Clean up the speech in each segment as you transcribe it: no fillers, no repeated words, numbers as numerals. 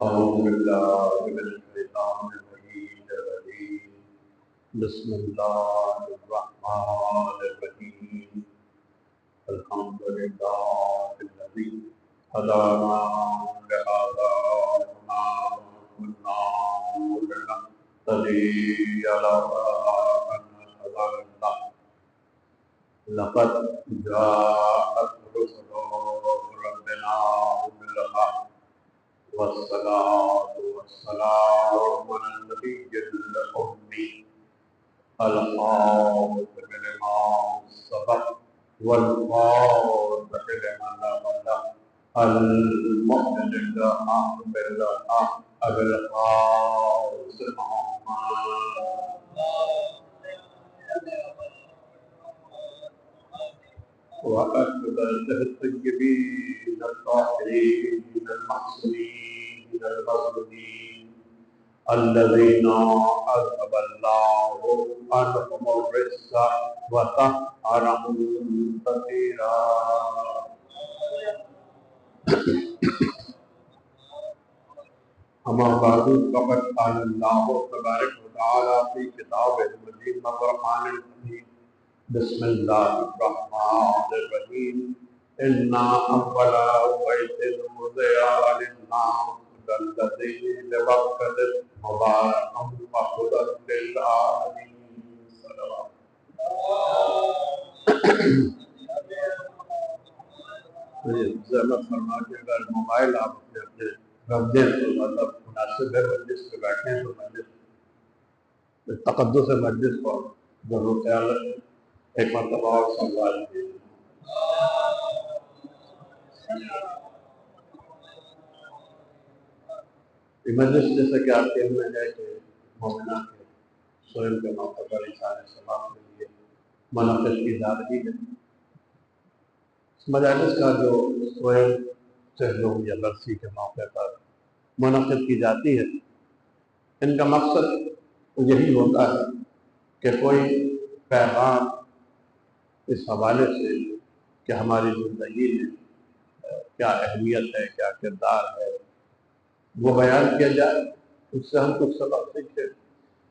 أعوذ بالله من الشيطان الرجيم بسم الله الرحمن الرحيم الحمد لله الذي هدانا لهذا وما كنا لنهتدي لولا أن هدانا لقد جاءت رسل ربنا بالحق والصلاة والسلام على النبي الأمي الخالق لما سبق والفاتح لما سبق المؤمن بالحق بالحق بالخالص وأشهد الطيبين الطاهرين المحسنين المظلومين الذين أذهب الله عنهم الرجس وطهرهم تطهيرا. أما بعد فقد قال الله تبارك وتعالى في كتابه المجيد والقرآن الحكيم بسم الله الرحمن الرحيم إنا أول بيت وضع للناس الذي ببركة مباركا وهدى للعالمين. زحمت فرما کے اگر موبائل آپ اپنے رکھ دیں تو مطلب مناسب ہے. مجلس پہ بیٹھیں تو مجلس تقدس مجلس کو ضرور خیال رکھیں. ایک مرتبہ اور سوال مجلس جیسا کہ آپ کے علم میں ہے کہ مومنہ کے سوئل کے موقع پر اشارے ثواب کے لیے منعقد کی جا رہی ہے. مجالس کا جو سوئل چہلوں یا برسی کے موقع پر منعقد کی جاتی ہے، ان کا مقصد یہی ہوتا ہے کہ کوئی پیغام اس حوالے سے کہ ہماری زندگی میں کیا اہمیت ہے، کیا کردار ہے، وہ بیان کیا جائے. اس سے ہم کچھ سبق سیکھیں،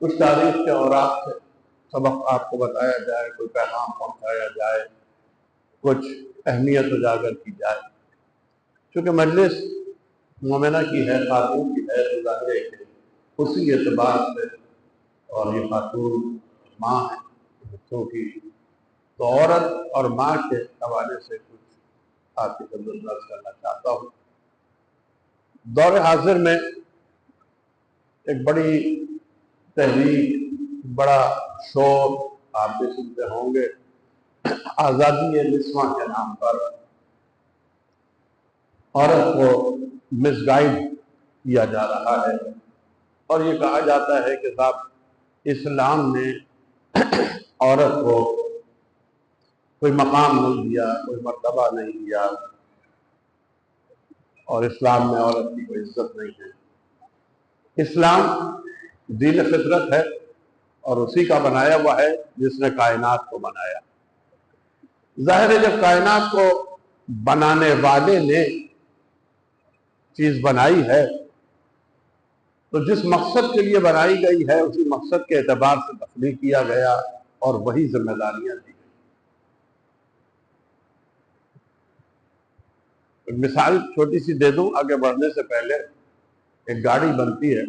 کچھ تاریخ کے اوراق سے سبق آپ کو بتایا جائے، کوئی پیغام پہنچایا جائے، کچھ اہمیت اجاگر کی جائے. چونکہ مجلس مومنہ کی ہے، خاتون کی ہے، تو ظاہر ہے کہ اسی اعتبار سے، اور یہ خاتون ماں ہے بچوں کی، تو عورت اور ماں کے حوالے سے کچھ آپ کی خدمت درج کرنا چاہتا ہوں. دور حاضر میں ایک بڑی تحریک، بڑا شور آپ بھی سنتے ہوں گے، آزادی نسواں کے نام پر عورت کو مس گائیڈ کیا جا رہا ہے، اور یہ کہا جاتا ہے کہ صاحب اسلام نے عورت کو کوئی مقام نہیں دیا، کوئی مرتبہ نہیں دیا، اور اسلام میں عورت کی کوئی عزت نہیں ہے. اسلام دین فطرت ہے اور اسی کا بنایا ہوا ہے جس نے کائنات کو بنایا. ظاہر ہے جب کائنات کو بنانے والے نے چیز بنائی ہے تو جس مقصد کے لیے بنائی گئی ہے اسی مقصد کے اعتبار سے تخلیق کیا گیا اور وہی ذمہ داریاں دی گئی. ایک مثال چھوٹی سی دے دوں آگے بڑھنے سے پہلے. ایک گاڑی بنتی ہے،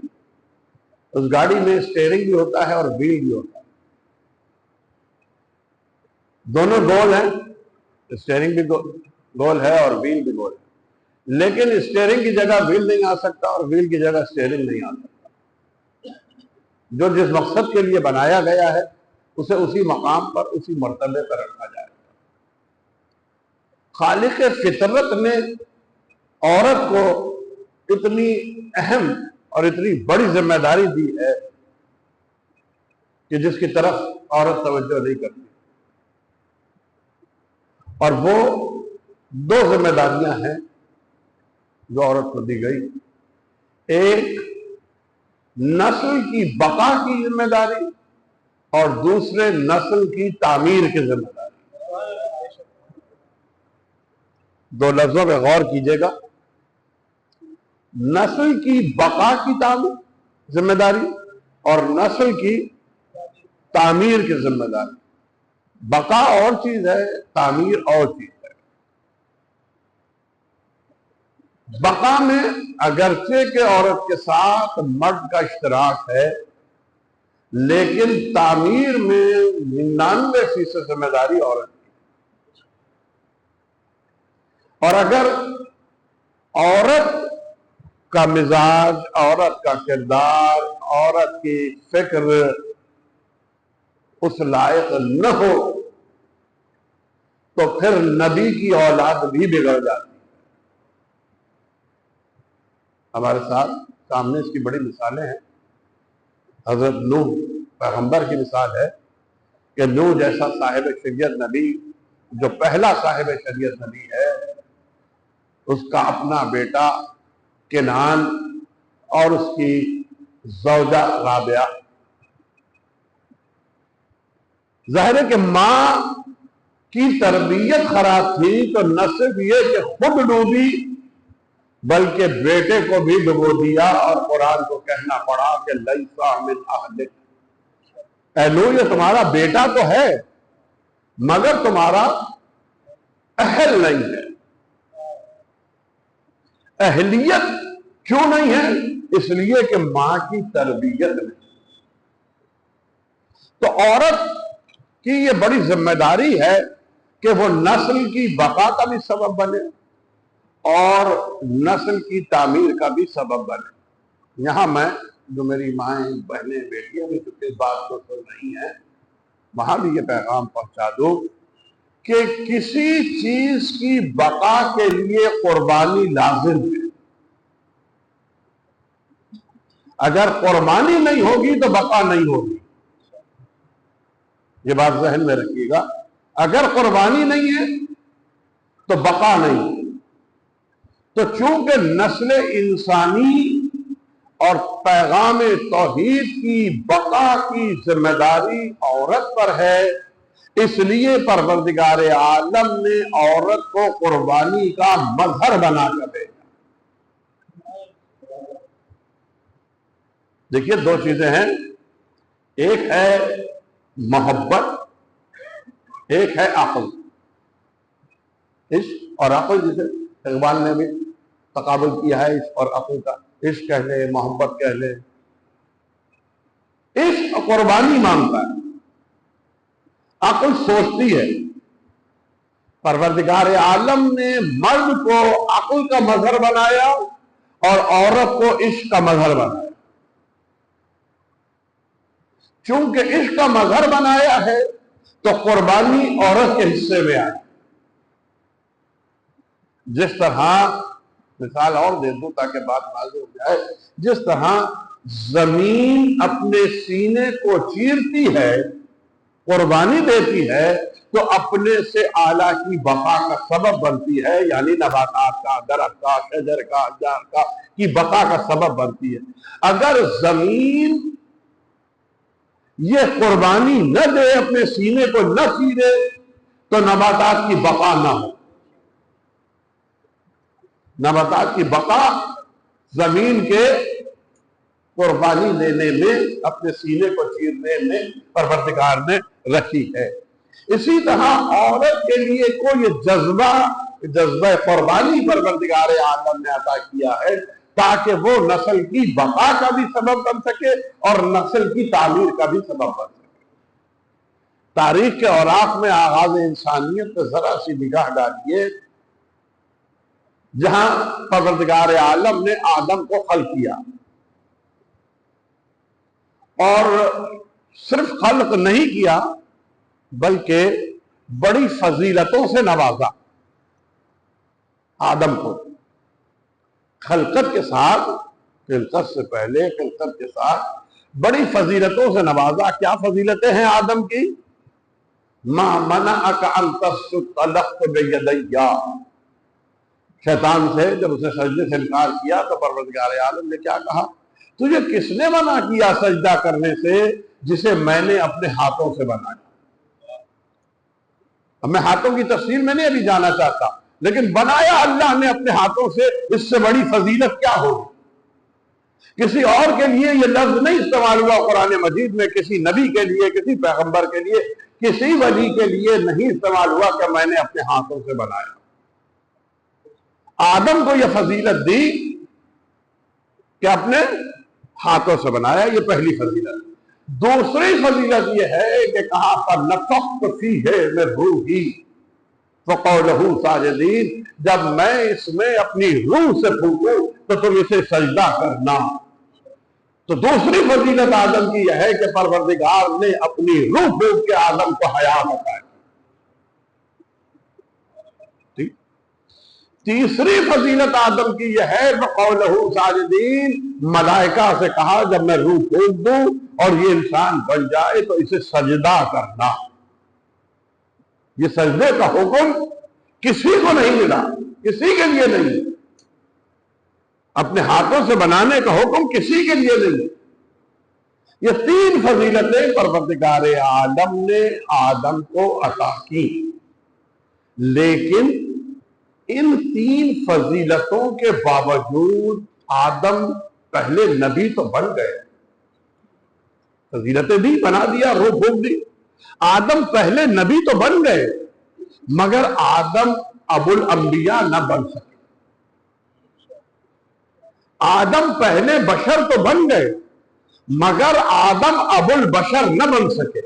اس گاڑی میں اسٹیئرنگ بھی ہوتا ہے اور ویل بھی ہوتا ہے. دونوں گول ہیں، اسٹیئرنگ بھی گول ہے اور ویل بھی گول ہے، لیکن اسٹیئرنگ کی جگہ ویل نہیں آ سکتا اور ویل کی جگہ اسٹیئرنگ نہیں آ سکتا. جو جس مقصد کے لیے بنایا گیا ہے اسے اسی مقام پر، اسی مرتبے پر رکھا جائے. خالق فطرت نے عورت کو اتنی اہم اور اتنی بڑی ذمہ داری دی ہے کہ جس کی طرف عورت توجہ نہیں کرتی. اور وہ دو ذمہ داریاں ہیں جو عورت کو دی گئی. ایک نسل کی بقا کی ذمہ داری اور دوسرے نسل کی تعمیر کی ذمہ داری. دو لفظوں پہ غور کیجئے گا. نسل کی بقا کی ذمہ داری اور نسل کی تعمیر کی ذمہ داری. بقا اور چیز ہے، تعمیر اور چیز ہے. بقا میں اگرچہ کہ عورت کے ساتھ مرد کا اشتراک ہے، لیکن تعمیر میں 99% ذمہ داری عورت کی. اور اگر عورت کا مزاج، عورت کا کردار، عورت کی فکر اس لائق نہ ہو تو پھر نبی کی اولاد بھی بگڑ جاتی. ہمارے ساتھ سامنے اس کی بڑی مثالیں ہیں. حضرت نوح پیغمبر کی مثال ہے کہ نوح جیسا صاحب شریعت نبی، جو پہلا صاحب شریعت نبی ہے، اس کا اپنا بیٹا کنعان اور اس کی زوجہ رابعہ. ظاہر ہے کہ ماں کی تربیت خراب تھی تو نہ صرف یہ کہ خود ڈوبی بلکہ بیٹے کو بھی ڈبو دیا، اور قرآن کو کہنا پڑا کہ لیسا من اہلک، اے نوح یہ تمہارا بیٹا تو ہے مگر تمہارا اہل نہیں ہے. اہلیت کیوں نہیں ہے؟ اس لیے کہ ماں کی تربیت نہیں. تو عورت کی یہ بڑی ذمہ داری ہے کہ وہ نسل کی بقا کا بھی سبب بنے اور نسل کی تعمیر کا بھی سبب بنے. یہاں میں جو میری مائیں، بہنیں، بیٹیاں بھی اس بات کو سن رہی ہیں، وہاں بھی یہ پیغام پہنچا دو کہ کسی چیز کی بقا کے لیے قربانی لازم ہے. اگر قربانی نہیں ہوگی تو بقا نہیں ہوگی. یہ بات ذہن میں رکھیے گا. اگر قربانی نہیں ہے تو بقا نہیں. تو چونکہ نسل انسانی اور پیغام توحید کی بقا کی ذمہ داری عورت پر ہے، اس لیے پروردگار عالم نے عورت کو قربانی کا مظہر بنا کر بھیجا. دیکھیے دو چیزیں ہیں، ایک ہے محبت، ایک ہے عقل. عشق اور عقل، جسے اقبال نے بھی تقابل کیا ہے عشق اور عقل کا. عشق کہہ لے، محبت کہہ لے. عشق قربانی مانگتا ہے، عقل سوچتی ہے. پروردگار عالم نے مرد کو عقل کا مظہر بنایا اور عورت کو عشق کا مظہر بنایا. چونکہ عشق کا مظہر بنایا ہے تو قربانی عورت کے حصے میں آئی. جس طرح مثال اور دے دوں تاکہ بات واضح ہو جائے، جس طرح زمین اپنے سینے کو چیرتی ہے، قربانی دیتی ہے، تو اپنے سے اعلیٰ کی بقا کا سبب بنتی ہے، یعنی نباتات کا، درخت کا، شجر کا، اشجار کا کی بقا کا سبب بنتی ہے. اگر زمین یہ قربانی نہ دے، اپنے سینے کو نہ چیرے، تو نباتات کی بقا نہ ہو. نباتات کی بقا زمین کے قربانی دینے میں، اپنے سینے کو چیرنے میں پروردگار نے رکھی ہے. اسی طرح عورت کے لیے کو یہ جذبہ قربانی پروردگار عالم نے عطا کیا ہے تاکہ وہ نسل کی بقا کا بھی سبب بن سکے اور نسل کی تعمیر کا بھی سبب بن سکے. تاریخ کے اوراق میں آغاز انسانیت پہ ذرا سی نگاہ ڈالیے، جہاں پروردگار عالم نے آدم کو خلق کیا، اور صرف خلق نہیں کیا بلکہ بڑی فضیلتوں سے نوازا. آدم کو خلقت کے ساتھ، خلقت سے پہلے خلقت کے ساتھ بڑی فضیلتوں سے نوازا. کیا فضیلتیں ہیں آدم کی؟ ما منعک ان تسجد لست بیدی. شیطان سے جب اسے سجدے سے انکار کیا تو پروردگار عالم نے کیا کہا؟ تجھے کس نے منع کیا سجدہ کرنے سے جسے میں نے اپنے ہاتھوں سے بنایا؟ اب میں ہاتھوں کی تفصیل میں نہیں ابھی جانا چاہتا، لیکن بنایا اللہ نے اپنے ہاتھوں سے، اس سے بڑی فضیلت کیا ہوگی؟ کسی اور کے لیے یہ لفظ نہیں استعمال ہوا قرآن مجید میں، کسی نبی کے لیے، کسی پیغمبر کے لیے، کسی ولی کے لیے نہیں استعمال ہوا کہ میں نے اپنے ہاتھوں سے بنایا۔ آدم کو یہ فضیلت دی کہ اپنے ہاتھوں سے بنایا، یہ پہلی فضیلت۔ دوسری فضیلت یہ ہے کہ کہا فَنَفَخْتُ فِيهِ مِن رُوحِي فَقَعُوا لَهُ سَاجِدِينَ، جب میں اس میں اپنی روح سے پھونکوں تو تم اسے سجدہ کرنا۔ تو دوسری فضیلت آدم کی یہ ہے کہ پروردگار نے اپنی روح پھونک کے آدم کو حیات عطا کی۔ تیسری فضیلت آدم کی یہ ہے وَقَعُوا لَهُ سَاجِدِينَ، ملائکہ سے کہا جب میں روح پھونک دوں اور یہ انسان بن جائے تو اسے سجدہ کرنا۔ یہ سجدے کا حکم کسی کو نہیں ملا، کسی کے لیے نہیں، اپنے ہاتھوں سے بنانے کا حکم کسی کے لیے نہیں۔ یہ تین فضیلتیں پروردگار عالم نے آدم کو عطا کی، لیکن ان تین فضیلتوں کے باوجود آدم پہلے نبی تو بن گئے، فضیلتیں دی، بنا دیا، روح پھونک دی، آدم پہلے نبی تو بن گئے، مگر آدم ابو الانبیاء نہ بن سکے۔ آدم پہلے بشر تو بن گئے مگر آدم ابو البشر نہ بن سکے۔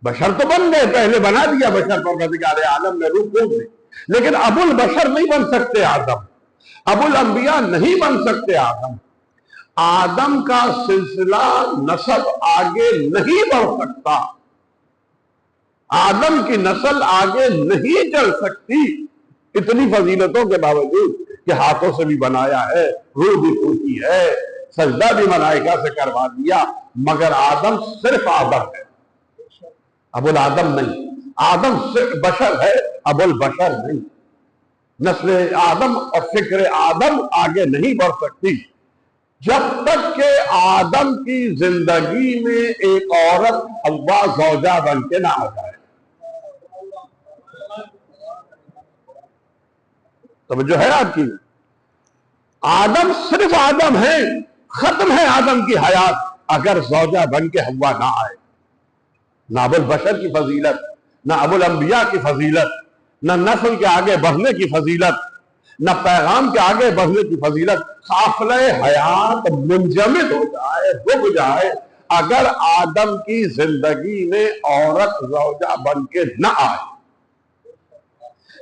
بشر تو بن گئے، پہلے بنا دیا بشر، پروردگار عالم نے روح پھونک دی، لیکن ابو البشر نہیں بن سکتے آدم، ابو الانبیاء نہیں بن سکتے آدم۔ آدم کا سلسلہ نسب آگے نہیں بڑھ سکتا، آدم کی نسل آگے نہیں چل سکتی، اتنی فضیلتوں کے باوجود کہ ہاتھوں سے بھی بنایا ہے، روح بھی پھونکی ہے، سجدہ بھی ملائکہ سے کروا دیا، مگر آدم صرف آدم ہے، ابو الآدم نہیں۔ آدم صرف بشر ہے، ابو البشر نہیں۔ نسل آدم اور فکر آدم آگے نہیں بڑھ سکتی جب تک کہ آدم کی زندگی میں ایک عورت حوا زوجہ بن کے نہ آ جائے۔ توجہ ہے آپ کی؟ آدم صرف آدم ہے، ختم ہے آدم کی حیات اگر زوجہ بن کے حوا نہ آئے۔ نہ ابو البشر کی فضیلت، نہ ابو الانبیاء کی فضیلت، نہ نسل کے آگے بڑھنے کی فضیلت، نہ پیغام کے آگے بڑھنے کی فضیلت، قافلہ حیات منجمد ہو جائے، رک جائے اگر آدم کی زندگی میں عورت زوجہ بن کے نہ آئے۔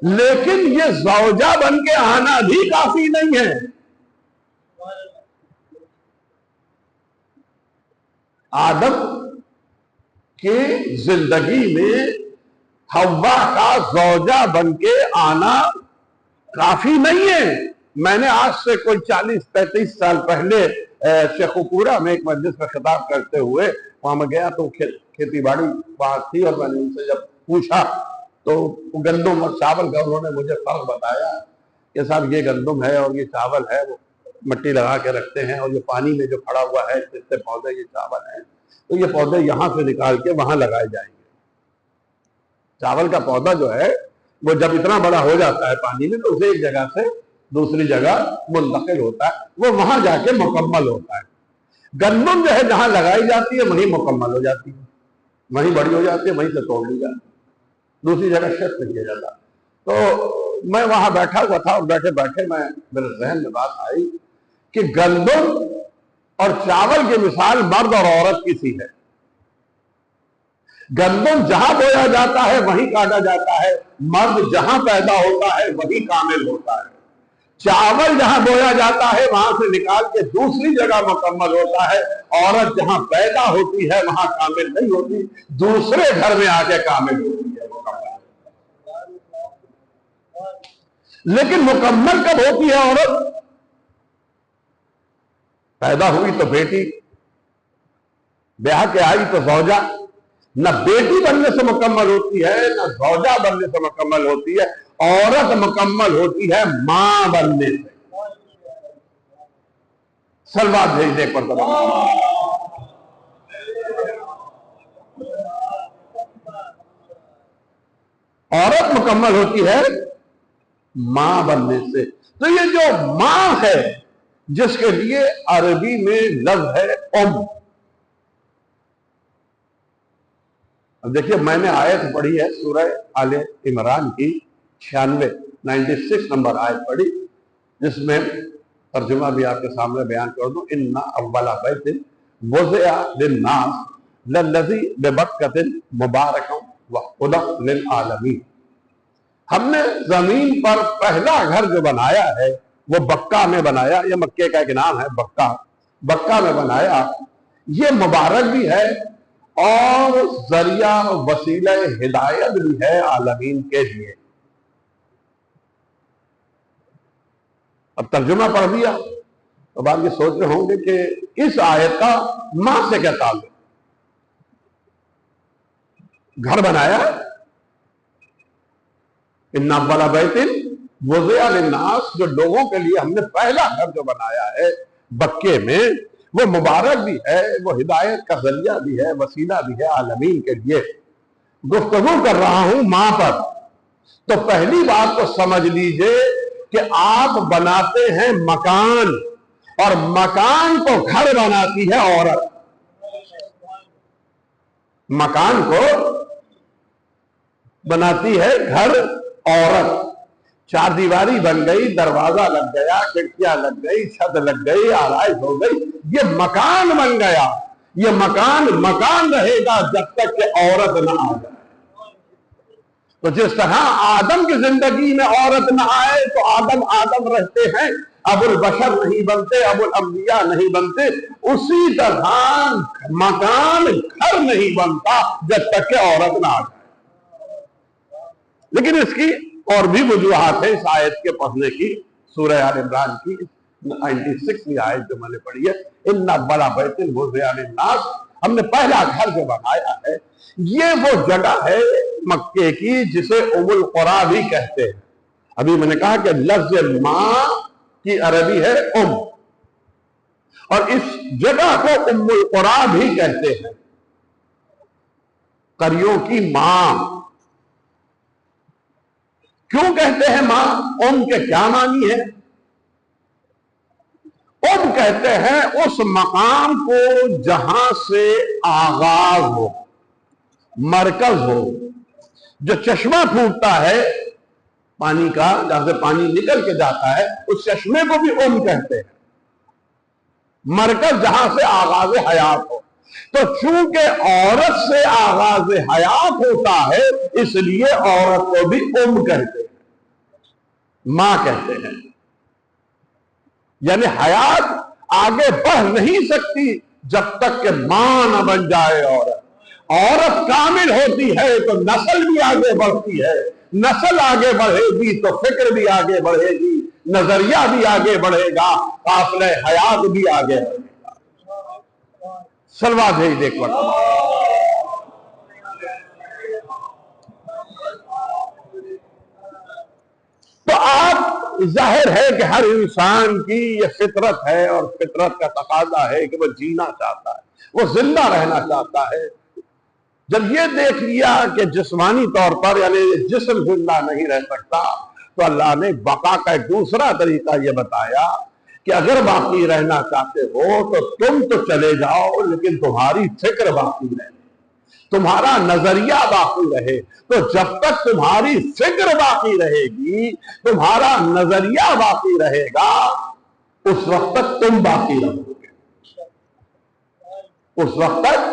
لیکن یہ زوجہ بن کے آنا بھی کافی نہیں ہے۔ آدم کی زندگی میں حوا کا زوجہ بن کے آنا کافی نہیں ہے۔ میں نے آج سے کوئی 40-35 سال پہلے شیخ پورہ میں ایک مجلس میں خطاب کرتے ہوئے وہاں میں گیا تو کھیتی باڑی بات تھی، اور میں نے ان سے جب پوچھا تو گندم اور چاول کا انہوں نے مجھے فرق بتایا کہ صاحب یہ گندم ہے اور یہ چاول ہے، وہ مٹی لگا کے رکھتے ہیں، اور یہ پانی میں جو کھڑا ہوا ہے اس سے پودے یہ چاول ہیں، تو یہ پودے یہاں سے نکال کے وہاں لگائے جائیں گے۔ چاول کا پودا جو ہے وہ جب اتنا بڑا ہو جاتا ہے پانی میں تو اسے ایک جگہ سے دوسری جگہ منتقل ہوتا ہے، وہ وہاں جا کے مکمل ہوتا ہے۔ گندم جو ہے جہاں لگائی جاتی ہے وہیں مکمل ہو جاتی ہے، وہیں بڑی ہو جاتی ہے، وہیں سے توڑ لی جاتی ہے، دوسری جگہ شفٹ کیا جاتا۔ تو میں وہاں بیٹھا ہوا تھا اور بیٹھے بیٹھے میرے ذہن میں بات آئی کہ گندم اور چاول کی مثال مرد اور عورت کی سی ہے۔ گندم جہاں بویا جاتا ہے وہیں کاٹا جاتا ہے، مرد جہاں پیدا ہوتا ہے وہیں کامل ہوتا ہے۔ چاول جہاں بویا جاتا ہے وہاں سے نکال کے دوسری جگہ مکمل ہوتا ہے، عورت جہاں پیدا ہوتی ہے وہاں کامل نہیں ہوتی، دوسرے گھر میں آ کے کامل ہوتی ہے، مکمل۔ لیکن مکمل کب ہوتی ہے عورت؟ پیدا ہوئی تو بیٹی، بیاہ کے آئی تو زوجہ۔ نہ بیٹی بننے سے مکمل ہوتی ہے، نہ زوجہ بننے سے مکمل ہوتی ہے، عورت مکمل ہوتی ہے ماں بننے سے۔ سلوات بھیج دے پر عورت مکمل ہوتی ہے ماں بننے سے۔ تو یہ جو ماں ہے جس کے لیے عربی میں لفظ ہے ام. اب دیکھیے میں نے آیت پڑھی ہے سورہ آل عمران کی 96 نمبر آیت پڑھی، جس میں ترجمہ بھی آپ کے سامنے بیان کر دوں. ان اول بیت وضع للناس للذی ببکۃ مبارک وہدی للعالمین. ہم نے زمین پر پہلا گھر جو بنایا ہے وہ بکہ میں بنایا. یہ مکے کا ایک نام ہے بکہ میں بنایا. یہ مبارک بھی ہے اور ذریعہ وسیلہ ہدایت بھی ہے عالمین کے لیے. اب ترجمہ پڑھ دیا تو بعد یہ سوچ رہے ہوں گے کہ اس آیت کا ماں سے کیا تعلق؟ گھر بنایا ان اول بیت وضع للناس، جو لوگوں کے لیے ہم نے پہلا گھر جو بنایا ہے بکے میں، وہ مبارک بھی ہے، وہ ہدایت کا ذریعہ بھی ہے، وسیلہ بھی ہے عالمین کے لیے. گفتگو کر رہا ہوں ماں پر، تو پہلی بات تو سمجھ لیجئے کہ آپ بناتے ہیں مکان، اور مکان کو گھر بناتی ہے عورت. مکان کو بناتی ہے گھر عورت. چار دیواری بن گئی، دروازہ لگ گیا، کھڑکیاں لگ گئی، چھت لگ گئی، آرائش ہو گئی، یہ مکان بن گیا. یہ مکان رہے گا جب تک کہ عورت نہ آ جائے. تو جس طرح آدم کی زندگی میں عورت نہ آئے تو آدم رہتے ہیں، ابو البشر نہیں بنتے، ابو الانبیاء نہیں بنتے، اسی طرح مکان گھر نہیں بنتا جب تک کہ عورت نہ آ جائے. لیکن اس کی اور بھی وجوہات ہیں اس آیت کے پڑھنے کی. سورہ آل عمران کی 96 آیت جو میں نے پڑھی ہے، ان اول بیت وضع للناس، ہم نے پہلا گھر جو بنایا ہے، یہ وہ جگہ ہے مکے کی جسے ام القریٰ بھی کہتے ہیں. ابھی میں نے کہا کہ لفظ ماں کی عربی ہے ام، اور اس جگہ کو ام القریٰ بھی کہتے ہیں، قریوں کی ماں. کیوں کہتے ہیں ماں؟ ام کے کیا معنی ہے؟ ام کہتے ہیں اس مقام کو جہاں سے آغاز ہو، مرکز ہو. جو چشمہ پھوٹتا ہے پانی کا، جہاں سے پانی نکل کے جاتا ہے، اس چشمے کو بھی ام کہتے ہیں. مرکز جہاں سے آغاز حیات ہو. تو چونکہ عورت سے آغاز حیات ہوتا ہے، اس لیے عورت کو بھی ام کہتے ہیں، ماں کہتے ہیں. یعنی حیات آگے بڑھ نہیں سکتی جب تک کہ ماں نہ بن جائے عورت. عورت کامل ہوتی ہے تو نسل بھی آگے بڑھتی ہے، نسل آگے بڑھے گی تو فکر بھی آگے بڑھے گی، نظریہ بھی آگے بڑھے گا، قافلہ حیات بھی آگے بڑھے گا. سلوات بھیج دیکھ پڑا. تو آپ ظاہر ہے کہ ہر انسان کی یہ فطرت ہے، اور فطرت کا تقاضا ہے کہ وہ جینا چاہتا ہے، وہ زندہ رہنا چاہتا ہے. جب یہ دیکھ لیا کہ جسمانی طور پر یعنی جسم زندہ نہیں رہ سکتا، تو اللہ نے بقا کا ایک دوسرا طریقہ یہ بتایا کہ اگر باقی رہنا چاہتے ہو تو تم تو چلے جاؤ، لیکن تمہاری فکر باقی رہے، تمہارا نظریہ باقی رہے. تو جب تک تمہاری فکر باقی رہے گی، تمہارا نظریہ باقی رہے گا، اس وقت تک تم باقی رہو گے. اس وقت تک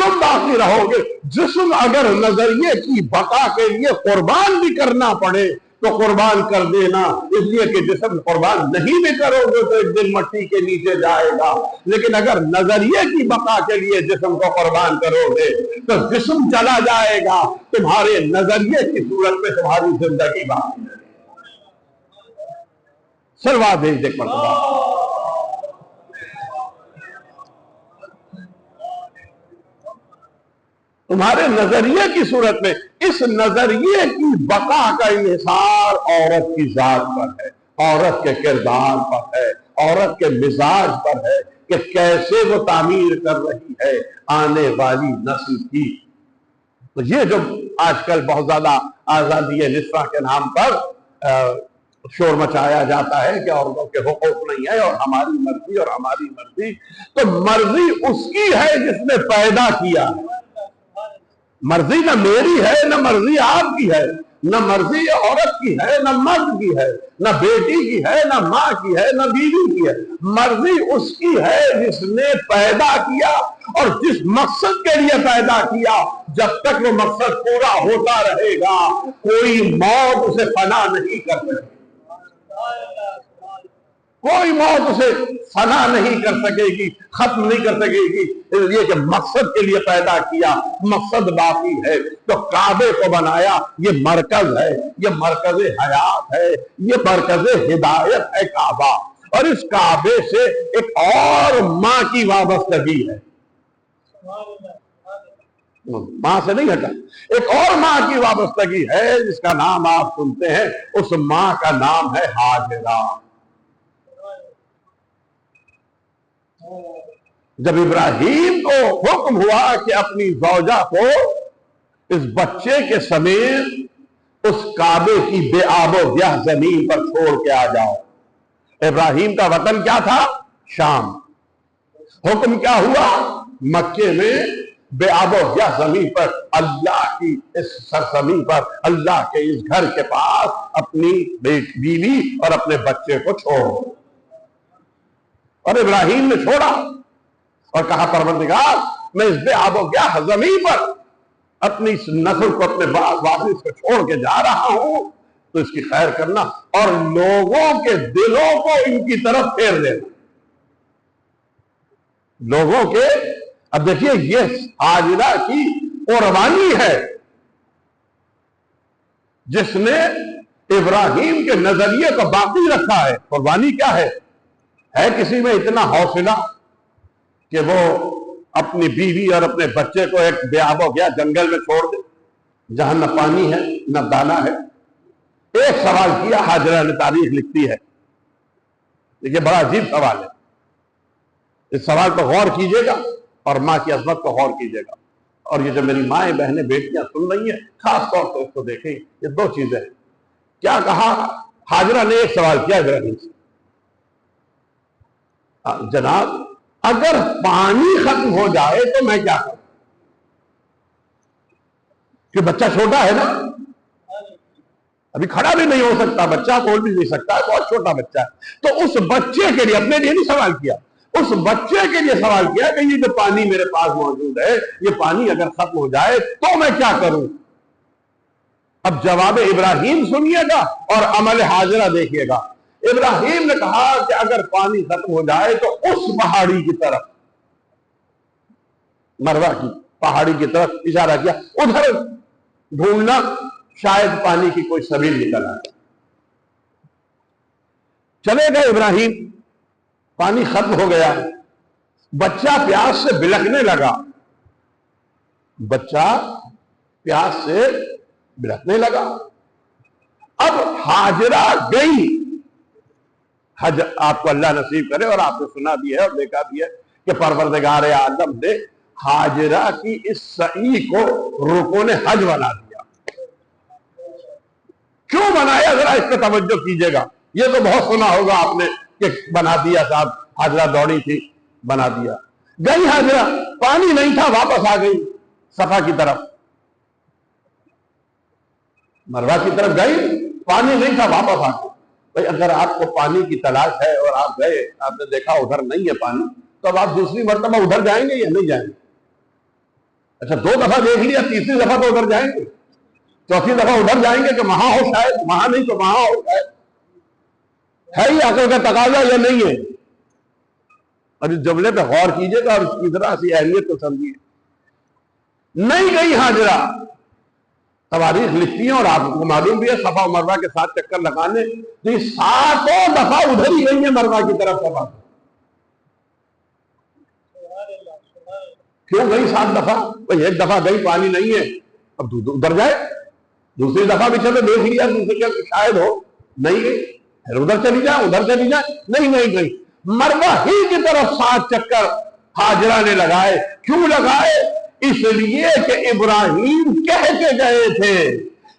تم باقی رہو گے. جسم اگر نظریے کی بقا کے لیے قربان بھی کرنا پڑے تو قربان کر دینا، اس لیے کہ جسم قربان نہیں بھی کرو گے تو ایک دن مٹی کے نیچے جائے گا. لیکن اگر نظریے کی بقا کے لیے جسم کو قربان کرو گے تو جسم چلا جائے گا، تمہارے نظریے کی صورت میں تمہاری زندگی باقی رہے گی. سلوات بھیج دیکھ پڑتا. تمہارے نظریے کی صورت میں اس نظریے کی بقا کا انحصار عورت کی ذات پر ہے، عورت کے کردار پر ہے، عورت کے مزاج پر ہے کہ کیسے وہ تعمیر کر رہی ہے آنے والی نسل کی. تو یہ جو آج کل بہت زیادہ آزادی نسواں کے نام پر شور مچایا جاتا ہے کہ عورتوں کے حقوق نہیں ہے اور ہماری مرضی اور ہماری مرضی. تو مرضی اس کی ہے جس نے پیدا کیا. مرضی نہ میری ہے نہ مرضی آپ کی ہے، نہ مرضی عورت کی ہے نہ مرد کی ہے، نہ بیٹی کی ہے نہ ماں کی ہے نہ بیوی کی ہے. مرضی اس کی ہے جس نے پیدا کیا اور جس مقصد کے لیے پیدا کیا. جب تک وہ مقصد پورا ہوتا رہے گا کوئی موت اسے فنا نہیں کر سکے. کوئی موت اسے فنا نہیں کر سکے گی، ختم نہیں کر سکے گی، اس لیے کہ مقصد کے لیے پیدا کیا، مقصد باقی ہے. تو کعبے کو بنایا، یہ مرکز ہے، یہ مرکز حیات ہے، یہ مرکز ہدایت ہے کعبہ. اور اس کعبے سے ایک اور ماں کی وابستگی ہے، ماں سے نہیں ہٹا، ایک اور ماں کی وابستگی ہے جس کا نام آپ سنتے ہیں. اس ماں کا نام ہے ہاجرہ. جب ابراہیم کو حکم ہوا کہ اپنی زوجہ کو اس بچے کے سمیت اس کعبے کی بے آب و گیاہ زمین پر چھوڑ کے آ جاؤ. ابراہیم کا وطن کیا تھا؟ شام. حکم کیا ہوا؟ مکے میں بے آب و گیاہ زمین پر، اللہ کی اس سرزمین پر، اللہ کے اس گھر کے پاس اپنی بیوی اور اپنے بچے کو چھوڑو. اور ابراہیم نے چھوڑا اور کہا پروردگار میں اس بے آب و گیاہ زمین پر اپنی نسل کو، اپنے وارث کو چھوڑ کے جا رہا ہوں، تو اس کی خیر کرنا اور لوگوں کے دلوں کو ان کی طرف پھیر دینا. لوگوں کے، اب دیکھیے یہ ہاجرہ کی قربانی ہے جس نے ابراہیم کے نظریے کو باقی رکھا ہے. قربانی کیا ہے کسی میں اتنا حوصلہ کہ وہ اپنی بیوی اور اپنے بچے کو ایک بے آب و گیا جنگل میں چھوڑ دے جہاں نہ پانی ہے نہ دانا ہے؟ ایک سوال کیا ہاجرہ نے، تاریخ لکھتی ہے. یہ بڑا عجیب سوال ہے، اس سوال کو غور کیجئے گا اور ماں کی عظمت کو غور کیجئے گا. اور یہ جو میری مائیں بہنیں بیٹیاں سن رہی ہیں خاص طور سے اس کو دیکھیں. یہ دو چیزیں ہیں. کیا کہا ہاجرہ نے؟ ایک سوال کیا ابراہیم سے، جناب اگر پانی ختم ہو جائے تو میں کیا کروں؟ کہ بچہ چھوٹا ہے نا، ابھی کھڑا بھی نہیں ہو سکتا، بچہ بول بھی نہیں سکتا ہے، بہت چھوٹا بچہ ہے. تو اس بچے کے لیے، اپنے لیے نہیں سوال کیا، اس بچے کے لیے سوال کیا کہ یہ جو پانی میرے پاس موجود ہے، یہ پانی اگر ختم ہو جائے تو میں کیا کروں؟ اب جواب ابراہیم سنیے گا اور عمل ہاجرہ دیکھیے گا. ابراہیم نے کہا کہ اگر پانی ختم ہو جائے تو اس پہاڑی کی طرف، مروہ کی پہاڑی کی طرف اشارہ کیا، ادھر ڈھونڈنا، شاید پانی کی کوئی سبیل نکل آئے. چلے گئے ابراہیم، پانی ختم ہو گیا، بچہ پیاس سے بلکنے لگا. بچہ پیاس سے بلکنے لگا. اب ہاجرہ گئی، حج آپ کو اللہ نصیب کرے اور آپ نے سنا بھی ہے اور دیکھا بھی ہے کہ پروردگار عالم نے ہاجرہ کی اس سعی کو رکن حج بنا دیا. کیوں بنایا؟ ذرا اس پہ توجہ کیجئے گا. یہ تو بہت سنا ہوگا آپ نے کہ بنا دیا صاحب، ہاجرہ دوڑی تھی بنا دیا. گئی ہاجرہ، پانی نہیں تھا، واپس آ گئی صفا کی طرف، مروہ کی طرف گئی، پانی نہیں تھا، واپس آ گئی. بھئی اگر آپ کو پانی کی تلاش ہے اور آپ گئے، آپ نے دیکھا ادھر نہیں ہے پانی، تو اب آپ دوسری مرتبہ ادھر جائیں گے یا نہیں جائیں گے؟ اچھا 2 دفعہ دیکھ لیا، تیسری دفعہ تو ادھر جائیں گے، چوتھی دفعہ ادھر جائیں گے کہ وہاں ہو، شاید وہاں نہیں تو وہاں ہو. ہے ہی عقل کا تقاضا یا نہیں ہے؟ اور اس جملے پہ غور کیجئے گا اور اس کی ذرا سی اہمیت کو سمجھیے. نہیں گئی ہاجرہ، تواریخ لکھتی ہیں اور آپ کو معلوم بھی ہے صفا و مروہ کے ساتھ چکر لگانے، تو یہ 7 دفعہ ادھر ہی گئی ہے مروہ کی طرف. صفا کیوں گئی 7 دفعہ؟ بھئی ایک دفعہ گئی پانی نہیں ہے، اب ادھر جائے، دوسری دفعہ بھی چلو دیکھ لیا، دوسری شاید ہو، نہیں گئی، پھر ادھر چلی جائے، ادھر چلی جائے، نہیں گئی. مروہ ہی کی طرف 7 چکر ہاجرہ نے لگائے. کیوں لگائے؟ اس لیے کہ ابراہیم کہہ کے گئے تھے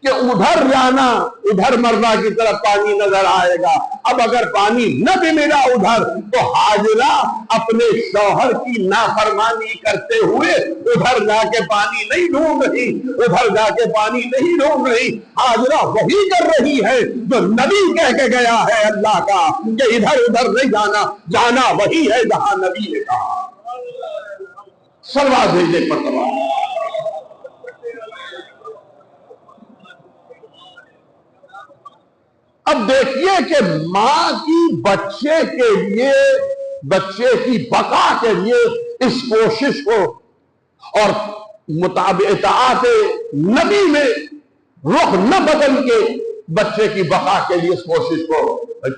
کہ ادھر جانا، ادھر مرنا کی طرف پانی نظر آئے گا۔ اب اگر پانی نہ بھی ملا ادھر تو حاجرہ اپنے شوہر کی نافرمانی کرتے ہوئے ادھر جا کے پانی نہیں ڈھونڈ رہی، ادھر جا کے پانی نہیں ڈھونڈ رہی، حاجرہ وہی کر رہی ہے جو نبی کہہ کے گیا ہے اللہ کا کہ ادھر ادھر نہیں جانا، جانا وہی ہے جہاں نبی نے کہا۔ صلوات بھیجے پر اب دیکھیے کہ ماں کی بچے کے لیے، بچے کی بقا کے لیے اس کوشش کو اور اطاعت نبی میں رخ نہ بدل کے بچے کی بقا کے لیے اس کوشش کو،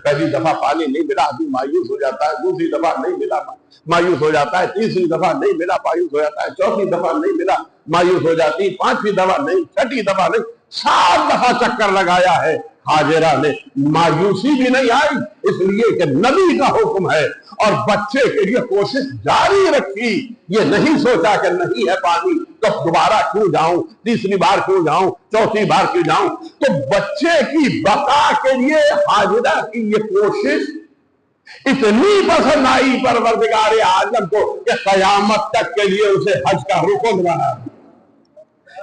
پہلی دفعہ پانی نہیں ملا آدمی مایوس ہو جاتا ہے، دوسری دفعہ نہیں ملا مایوس ہو جاتا ہے، تیسری دفعہ نہیں ملا مایوس ہو جاتا ہے، چوتھی دفعہ نہیں ملا مایوس ہو جاتی، پانچویں دفعہ نہیں، چھٹی دفعہ نہیں، 7 دفعہ چکر لگایا ہے۔ حاجرہ نے مایوسی بھی نہیں آئی، اس لیے کہ نبی کا حکم ہے، اور بچے کے لیے کوشش جاری رکھی۔ یہ نہیں سوچا کہ نہیں ہے پانی تو دوبارہ کیوں جاؤں، تیسری بار کیوں جاؤں، چوتھی بار کیوں جاؤں۔ تو بچے کی بقا کے لیے حاجرہ کی یہ کوشش اتنی پسند آئی پروردگار عالم کو کہ قیامت تک کے لیے اسے حج کا رکن بنا دیا،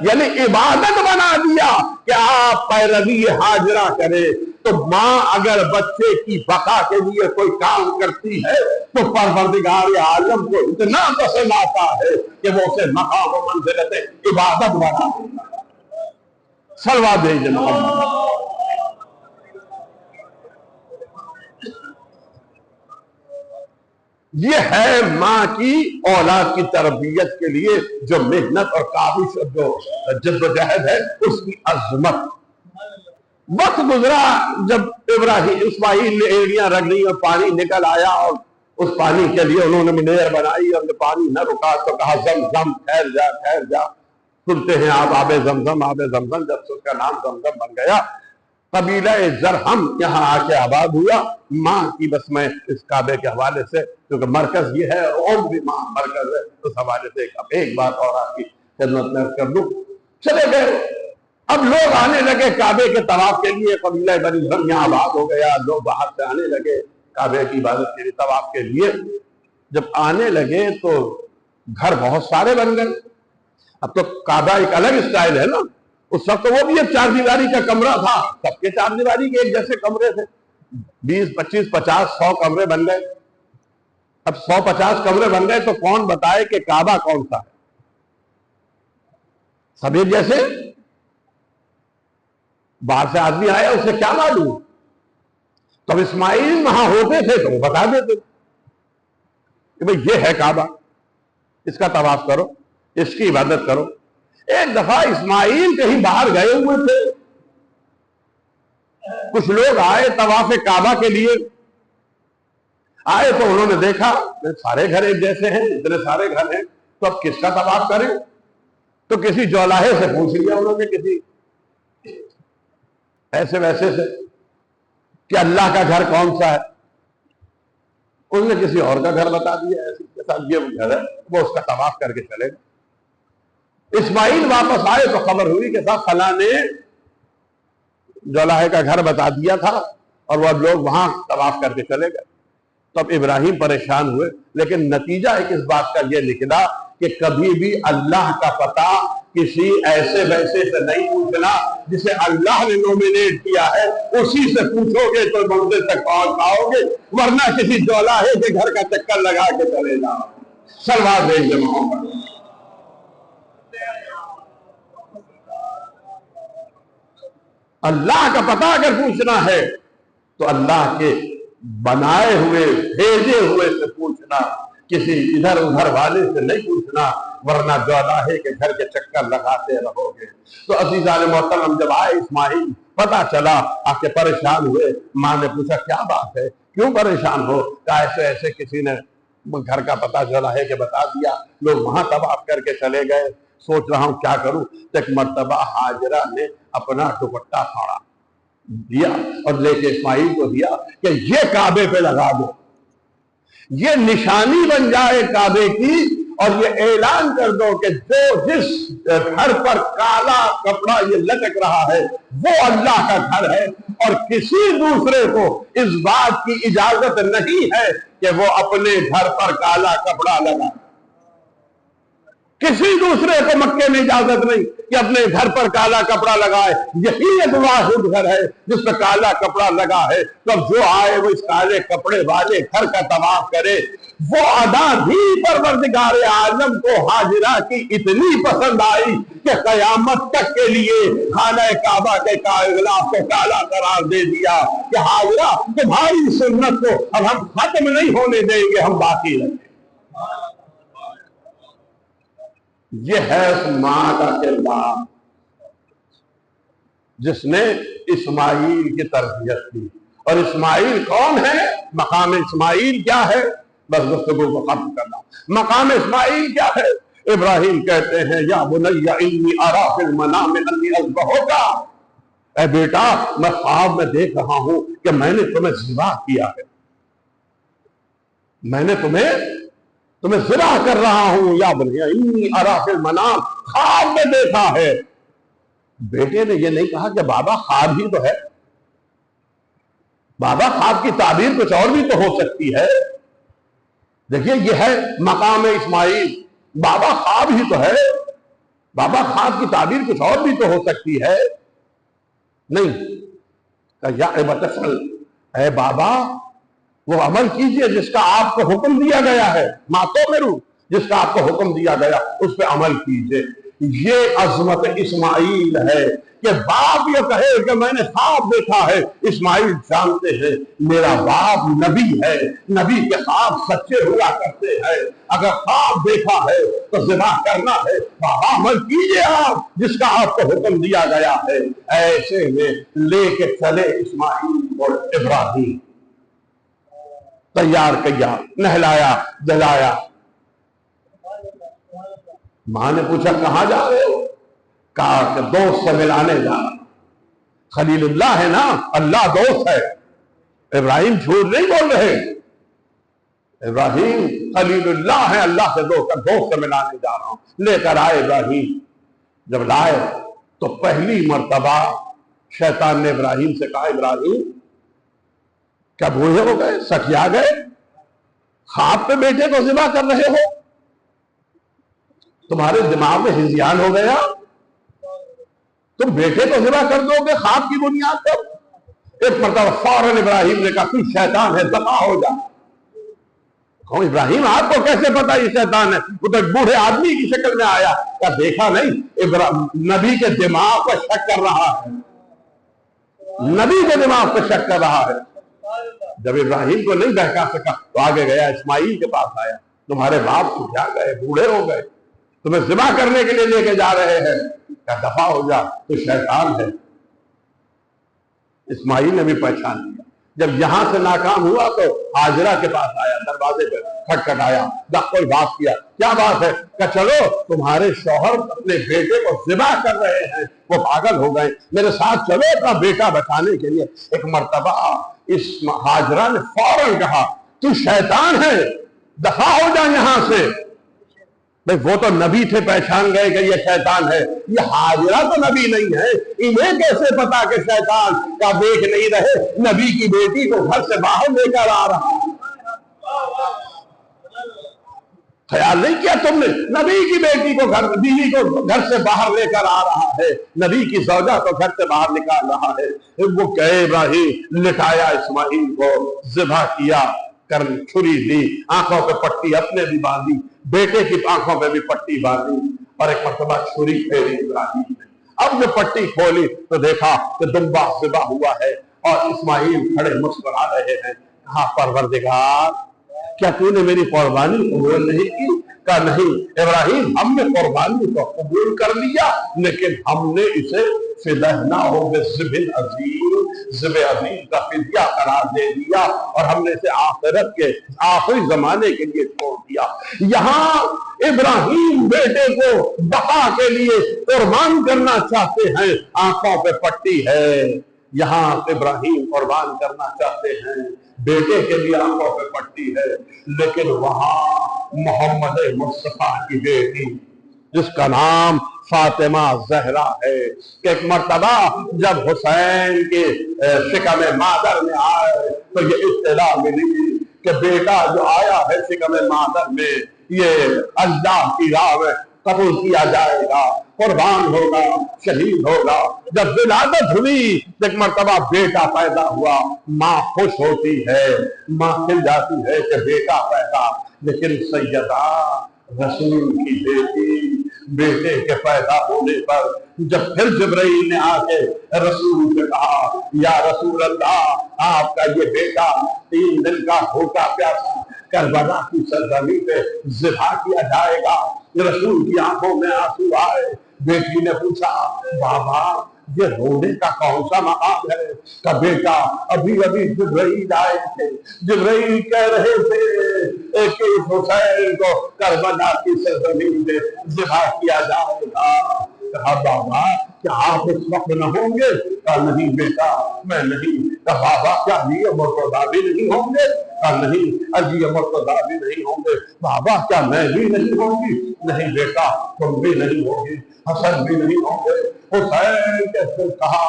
یعنی عبادت بنا دیا کہ آپ پیروی حاجرہ کریں۔ تو ماں اگر بچے کی بقا کے لیے کوئی کام کرتی ہے تو پروردگار عالم کو اتنا پسند آتا ہے کہ وہ اسے مقام و منزلت عبادت بنا دیتا ہے۔ صلوات بھیجے محمد۔ یہ ہے ماں کی اولاد کی تربیت کے لیے جو محنت اور کاوش اور جو جدوجہد ہے، اس کی عظمت۔ وقت گزرا، جب اسماعیل نے ایڑیاں رکھ لی اور پانی نکل آیا، اور اس پانی کے لیے انہوں نے نہر بنائی، اور پانی نہ رکا تو کہا زمزم ٹھہر جا ٹھہر جا۔ سنتے ہیں آپ آب زمزم آب زمزم، جب سے اس کا نام زمزم بن گیا، قبیلہ زرہم یہاں آ کے آباد ہوا۔ ماں کی بس میں اس کعبے کے حوالے سے، کیونکہ مرکز یہ ہے اور بھی ماں مرکز ہے، اس حوالے سے ایک بات اور آپ کی خدمت میں کر دوں۔ چلے گئے، اب لوگ آنے لگے کعبے کے طواف کے لیے، قبیلہ بنی زرہم یہاں آباد ہو گیا، لوگ باہر سے آنے لگے کعبے کی عبادت کے لیے، طواف کے لیے۔ جب آنے لگے تو گھر بہت سارے بن گئے۔ اب تو کعبہ ایک الگ اسٹائل ہے نا، اس وقت وہ بھی ایک 4 دیواری کا کمرہ تھا، سب کے 4 دیواری کے ایک جیسے کمرے تھے، 20 25 50 100 کمرے بن گئے۔ اب 150 کمرے بن گئے تو کون بتائے کہ کعبہ کون سا ہے؟ سب ایک جیسے؟ باہر سے آدمی آیا، اسے کیا معلوم؟ تو اسماعیل وہاں ہوتے تھے تو وہ بتا دیتے کہ بھئی یہ ہے کعبہ، اس کا طواف کرو، اس کی عبادت کرو۔ ایک دفعہ اسماعیل کہیں باہر گئے ہوئے تھے، کچھ لوگ آئے طواف کعبہ کے لیے، آئے تو انہوں نے دیکھا سارے گھر ایک جیسے ہیں، اتنے سارے گھر ہیں، تو اب کس کا طواف کریں؟ تو کسی جولاہے سے پوچھ لیا انہوں نے، کسی ایسے ویسے سے کہ اللہ کا گھر کون سا ہے؟ انہوں نے کسی اور کا گھر بتا دیا، ایسے کے ساتھ یہ گھر ہے، وہ اس کا طواف کر کے چلے گئے۔ اسماعیل واپس آئے تو خبر ہوئی کہ صاحب فلاں نے جولاہے کا گھر بتا دیا تھا، اور وہ اب لوگ وہاں طواف کر کے چلے گئے۔ تو اب ابراہیم پریشان ہوئے، لیکن نتیجہ ایک اس بات کا یہ نکلا کہ کبھی بھی اللہ کا پتہ کسی ایسے ویسے سے نہیں پوچھنا، جسے اللہ نے نومینیٹ کیا ہے اسی سے پوچھو گے تو منزل تک پہنچ پاؤ گے، ورنہ کسی جولاہے کے گھر کا چکر لگا کے چلے جاؤ۔ صلوات بھیجے محمد۔ اللہ کا پتہ اگر پوچھنا ہے تو اللہ کے بنائے ہوئے بھیجے ہوئے سے پوچھنا، کسی ادھر ادھر والے سے نہیں پوچھنا، ورنہ جولاہے کے گھر کے چکر لگاتے رہو گے۔ تو عزیزان محترم، جب آئے اسماعیل، پتہ چلا، آ کے پریشان ہوئے۔ ماں نے پوچھا کیا بات ہے، کیوں پریشان ہو؟ کہ ایسے ایسے کسی نے گھر کا پتہ جولاہے کے بتا دیا، لوگ وہاں طواف کر کے چلے گئے، سوچ رہا ہوں کیا کروں۔ ایک مرتبہ حاجرہ نے اپنا دوپٹہ پھاڑا دیا اور لے کے اسماعیل کو دیا کہ یہ کعبے پہ لگا دو، یہ نشانی بن جائے کعبے کی اور یہ اعلان کر دو کہ جو جس گھر پر کالا کپڑا یہ لٹک رہا ہے وہ اللہ کا گھر ہے، اور کسی دوسرے کو اس بات کی اجازت نہیں ہے کہ وہ اپنے گھر پر کالا کپڑا لگائے۔ کسی دوسرے کو مکے میں اجازت نہیں کہ اپنے گھر پر کالا کپڑا لگائے، یہی ایک واحد گھر ہے جس پہ کالا کپڑا لگا ہے۔ تو جو آئے وہ اس کالے کپڑے والے گھر کا طواف کرے۔ وہ ادا بھی پروردگار عالم کو ہاجرہ کی اتنی پسند آئی کہ قیامت تک کے لیے خانہ کعبہ کے غلاف کو کالا قرار دے دیا کہ ہاجرہ تمہاری سنت کو اب ہم ختم نہیں ہونے دیں گے، ہم باقی رہیں گے۔ یہ ہے اس ماں کا کردار جس نے اسماعیل کی تربیت کی۔ اور اسماعیل کون ہے؟ مقام اسماعیل کیا ہے؟ بس گفتگو کو ختم کرنا۔ مقام اسماعیل کیا ہے؟ ابراہیم کہتے ہیں یا بنی انی اری فی المنام انی اذبحک، اے بیٹا میں خواب میں دیکھ رہا ہوں کہ میں نے تمہیں ذبح کیا ہے، میں نے تمہیں ذبح کر رہا ہوں۔ یا بنی انی اری فی المنام، خواب میں دیکھا ہے۔ بیٹے نے یہ نہیں کہا کہ بابا خواب ہی تو ہے، بابا خواب کی تعبیر کچھ اور بھی تو ہو سکتی ہے۔ دیکھیے یہ ہے مقام اسماعیل، بابا خواب ہی تو ہے، بابا خواب کی تعبیر کچھ اور بھی تو ہو سکتی ہے۔ نہیں، یا ابت افعل، اے بابا وہ عمل کیجئے جس کا آپ کو حکم دیا گیا ہے، ما تؤمرون، جس کا آپ کو حکم دیا گیا اس پہ عمل کیجئے۔ یہ عظمت اسماعیل ہے کہ باپ یہ کہے کہ میں نے خواب دیکھا ہے۔ اسماعیل جانتے ہیں میرا باپ نبی ہے، نبی کے خواب سچے ہوا کرتے ہیں، اگر خواب دیکھا ہے تو ذبح کرنا ہے، بابا عمل کیجئے آپ جس کا آپ کو حکم دیا گیا ہے۔ ایسے میں لے کے چلے اسماعیل اور ابراہیم، تیار کیا، نہلایا جلایا۔ ماں نے پوچھا کہاں جا رہے ہو؟ کہا کہ دوست سے ملانے جا رہا۔ خلیل اللہ ہے نا، اللہ دوست ہے، ابراہیم جھوٹ نہیں بول رہے، ابراہیم خلیل اللہ ہے، اللہ سے دوست سے ملانے جا رہا ہوں۔ لے کر آئے ابراہیم، جب لائے تو پہلی مرتبہ شیطان نے ابراہیم سے کہا ابراہیم کیا بوڑھے ہو گئے، سکیا گئے، خواب پہ بیٹے کو ذبح کر رہے ہو، تمہارے دماغ میں ہذیان ہو گیا، تم بیٹے کو ذبح کر دو گے خواب کی بنیاد پر؟ ایک مرتبہ فوراً ابراہیم نے کہا تو شیطان ہے، دفع ہو جا۔ کہوں ابراہیم آپ کو کیسے پتا یہ شیطان ہے؟ وہ تو بوڑھے آدمی کی شکل میں آیا، کہا دیکھا نہیں نبی کے دماغ پر شک کر رہا ہے، نبی کے دماغ پر شک کر رہا ہے۔ جب ابراہیم کو نہیں بہکا سکا تو آگے گیا، اسماعیل کے پاس آیا، تمہارے باپ تو کیا گئے، بوڑھے ہو گئے، تمہیں ذبح کرنے کے لیے لے کے جا رہے ہیں، کیا دفع ہو جا، تو شیطان ہے۔ اسماعیل نے بھی پہچان لیا۔ جب یہاں سے ناکام ہوا تو ہاجرہ کے پاس آیا، دروازے پہ کھٹکھٹایا، کوئی بات کیا، کیا بات ہے؟ کہ چلو تمہارے شوہر اپنے بیٹے کو ذبح کر رہے ہیں، وہ پاگل ہو گئے، میرے ساتھ چلو اپنا بیٹا بچانے کے لیے۔ ایک مرتبہ اس ہاجرہ نے فوراً کہا تو شیطان ہے، دفع ہو جا یہاں سے۔ بھئی وہ تو نبی تھے، پہچان گئے کہ یہ شیطان ہے، یہ ہاجرہ تو نبی نہیں ہے، انہیں کیسے پتا کہ شیطان کا دیکھ نہیں رہے، نبی کی بیٹی کو گھر سے باہر لے کر آ رہا ہے۔ خیال نہیں کیا تم نے، نبی کی بیٹی کو بیوی کو گھر سے باہر لے کر آ رہا ہے، نبی کی زوجہ کو گھر سے باہر نکال رہا ہے۔ وہ کہے ابراہیم، لٹایا اسماعیل کو، ذبح کیا، چھری دی، آنکھوں پہ پٹی اپنے بھی باندھی، بیٹے کی آنکھوں پہ بھی پٹی باندھی، اور ایک مرتبہ چھری پھیری ابراہیم نے۔ اب جو پٹی کھولی تو دیکھا کہ دمبا ذبح ہوا ہے، اور اسماعیل کھڑے مسکرا رہے ہیں۔ کہا پروردگار کیا تو نے میری قربانی قبول نہیں کی؟ کہا نہیں ابراہیم، ہم نے قربانی تو قبول کر لیا، لیکن ہم نے اسے فدیٰ بذبح عظیم، ذبح عظیم کا فدیہ قرار دے دیا، اور ہم نے اسے آخرت کے آخری زمانے کے لیے چھوڑ دیا۔ یہاں ابراہیم بیٹے کو بقا کے لیے قربان کرنا چاہتے ہیں، آنکھوں پہ پٹی ہے، یہاں ابراہیم قربان کرنا چاہتے ہیں، بیٹے کے لیے آنکھوں پہ پٹی ہے، لیکن وہاں محمد مصطفیٰ کی بیٹی جس کا نام فاطمہ زہرا ہے کہ ایک مرتبہ جب حسین کے شکم مادر میں آئے تو یہ اطلاع ملی کہ بیٹا جو آیا ہے شکم مادر میں یہ اللہ کی راہ میں قبول کیا جائے گا، قربان ہوگا، شہید ہوگا۔ جب ولادت ہوئی ایک مرتبہ بیٹا پیدا ہوا، ماں خوش ہوتی ہے، ماں کھل جاتی ہے کہ بیٹا پیدا، لیکن سیدہ رسول کی بیٹی بیٹے کے پیدا ہونے پر جب پھر جبرائیل نے آ کے رسول سے کہا یا رسول اللہ آپ کا یہ بیٹا 3 دن کا بھوکا پیاسا کربلا کی سرزمین پہ ذبح کیا جائے گا، رسول کی آنکھوں میں آنسو آئے۔ بیٹی نے پوچھا بابا یہ رونے کا کون سا مقام ہے؟ کہ بیٹا ابھی جبرائیل آئے تھے، جبرائیل کہہ رہے تھے کہ حسین کو کربلا کی سرزمین پہ ذبح کیا جائے گا۔ کہا بابا کیا آپ اس وقت نہ ہوں گے؟ کہا نہیں بیٹا میں نہیں۔ کہا بابا کیا علی اور مرتضیٰ بھی نہیں ہوں گے؟ کہا نہیں علی اور مرتضیٰ بھی نہیں ہوں گے۔ بابا کیا میں بھی نہیں ہوں گی؟ نہیں بیٹا تم بھی نہیں ہوں گی، حسن بھی نہیں ہوں گے۔ حسین کے پھر کہا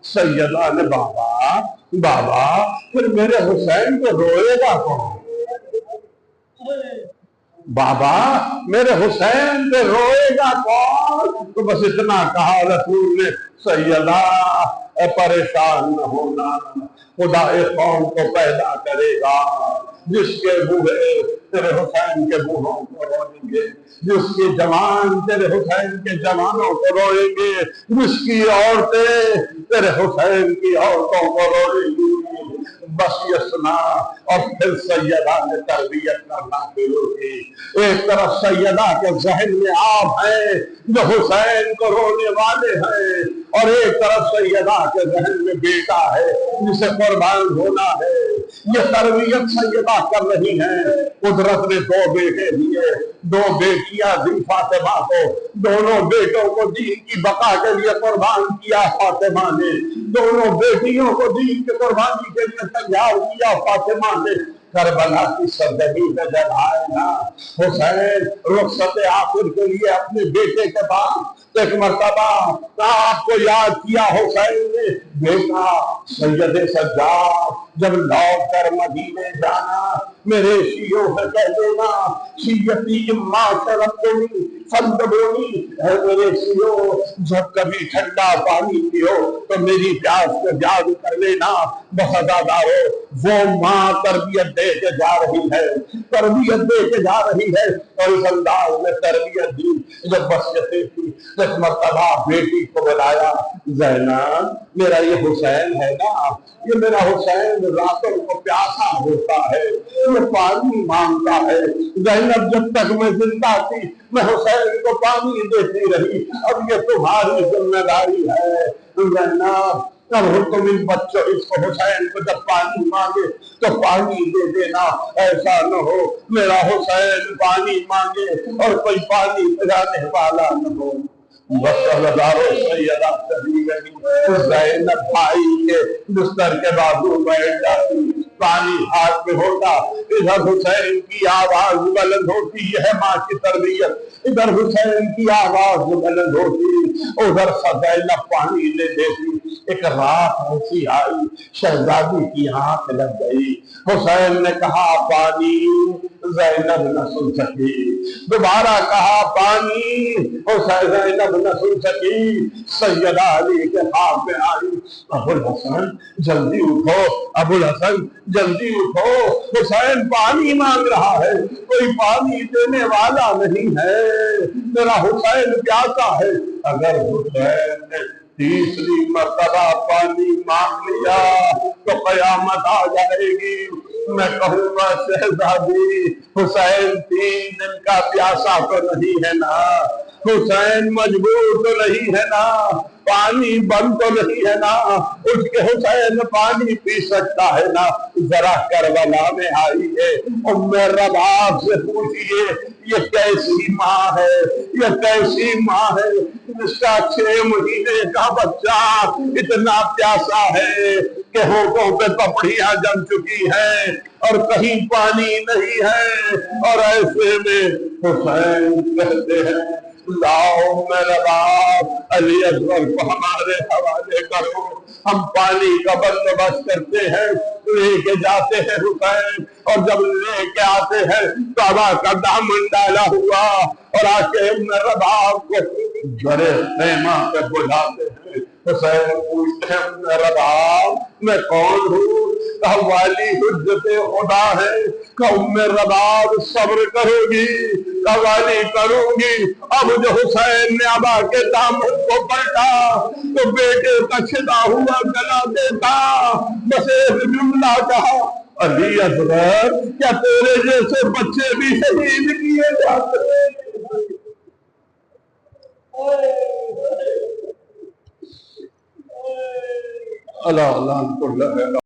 سیدہ نے بابا پھر میرے حسین کو روئے گا کون؟ بابا میرے حسین پہ روئے گا کون؟ تو بس اتنا کہا رسول نے سیدہ پریشان نہ ہونا، خدا ایک قوم کو پیدا کرے گا جس کے بوڑھے تیرے حسین کے بوڑھوں کو روئیں گے، جس کے جوان تیرے حسین کے جوانوں کو روئیں گے، جس کی عورتیں تیرے حسین کی عورتوں کو روئیں گی۔ بس یہ سنا اور پھر سیدہ نے تربیت کرنا شروع کی۔ ایک طرف سیدہ کے ذہن میں آپ ہیں جو حسین کو رونے والے ہیں، اور ایک طرف سیدہ کے ذہن میں بیٹا ہے جسے قربان ہونا ہے۔ یہ تربیت سیدہ کر رہی ہیں۔ قدرت نے 2 بیٹے دیے، 2 بیٹیاں دی فاطمہ کو، دونوں بیٹوں کو دین کی بقا کے لیے قربان کیا فاطمہ نے، دونوں بیٹیوں کو دین کی قربانی کے لیے تیار کیا فاطمہ نے۔ کربلا کی سرزمین پہ جب آئے نا حسین رخصت آخر کے لیے اپنے بیٹے کے بعد ایک مرتبہ آپ کو یاد کیا حسین نے، بیٹا سید سجاد جب لوٹ کر مدینے جانا میرے شیعوں سے کہہ دینا شیعتی اما شربتنی فندبونی، اے میرے شیعوں جب کبھی ٹھنڈا پانی پیو تو میری پیاس کو یاد کر لینا۔ بہت دارو وہ ماں تربیت دے کے جا رہی ہے، تربیت دے کے جا رہی ہے، اور اس انداز میں تربیت دی جب وصیتیں تھی۔ ایک مرتبہ بیٹی کو بلایا، زینب میرا یہ حسین ہے نا، یہ میرا حسین راتوں کو پیاسا ہوتا ہے، یہ پانی مانگتا ہے۔ زینب جب تک میں زندہ تھی میں حسین کو پانی دیتی رہی، اب یہ تمہاری ذمہ داری ہے زینب، تب تم ان بچوں اس کو حسین کو جب پانی مانگے تو پانی دے دینا، ایسا نہ ہو میرا حسین پانی مانگے اور کوئی پانی پلانے والا نہ ہو۔ زینب بھائی کے بستر کے بازو بیٹھ جاتی، پانی ہاتھ میں ہوتا، ادھر حسین کی آواز بلند ہوتی، یہ ماں کی تربیت، ادھر حسین کی آواز بلند ہوتی، ادھر زینب پانی لے دیتی۔ ایک رات ایسی آئی شہزادی کی آنکھ لگ گئی، حسین نے کہا پانی، زینب نہ سن سکی، دوبارہ کہا پانی، حسین زینب نہ سن سکی۔ سیدہ علی کے خواب میں آئی، ابو الحسن جلدی اٹھو، ابو الحسن جلدی اٹھو، حسین پانی مانگ رہا ہے، کوئی پانی دینے والا نہیں ہے، میرا حسین پیاسا ہے۔ اگر حسین نے 3 مرتبہ پانی مانگ لیا تو قیامت آ جائے گی۔ میں کہوں گا شہزادی حسین 3 دن کا پیاسا تو نہیں ہے نا، حسین مجبور تو نہیں ہے نا، پانی بند تو نہیں ہے نا، اٹھ کے حسین پانی پی سکتا ہے نا۔ ذرا کربلا میں آئیے ام رباب سے پوچھئے یہ کیسی ماں ہے، یہ کیسی ماں ہے جس کا 6 مہینے کا بچہ اتنا پیاسا ہے کہ ہونٹوں پہ پپڑیاں جم چکی ہیں اور کہیں پانی نہیں ہے، اور ایسے میں حسین کہتے ہیں لاؤ میرا باپ علی اکبر کو ہمارے حوالے کرو، ہم پانی کا بندوبست کرتے ہیں۔ لے کے جاتے ہیں حسین، اور جب لے کے آتے ہیں کعبہ کا دامن ڈالا ہوا، اور آ کے میرے باپ کو گھرے خیمہ پہ بلاتے ہیں۔ حسین پوچھتے ہیں میرا باپ میں کون ہوں؟ کہا والی حجت خدا ہے۔ کہا میرا باپ صبر کرو گی؟ کہا والی کروں گی۔ اب جو حسین نے ابا کے دامن کو پلٹا تو بیٹے کا چھدا ہوا گلا دیتا بس ایک جملہ کہا علی اکبر کیا تیرے جیسے بچے بھی شہید کیے جاتے ہیں؟ اللہ اللہ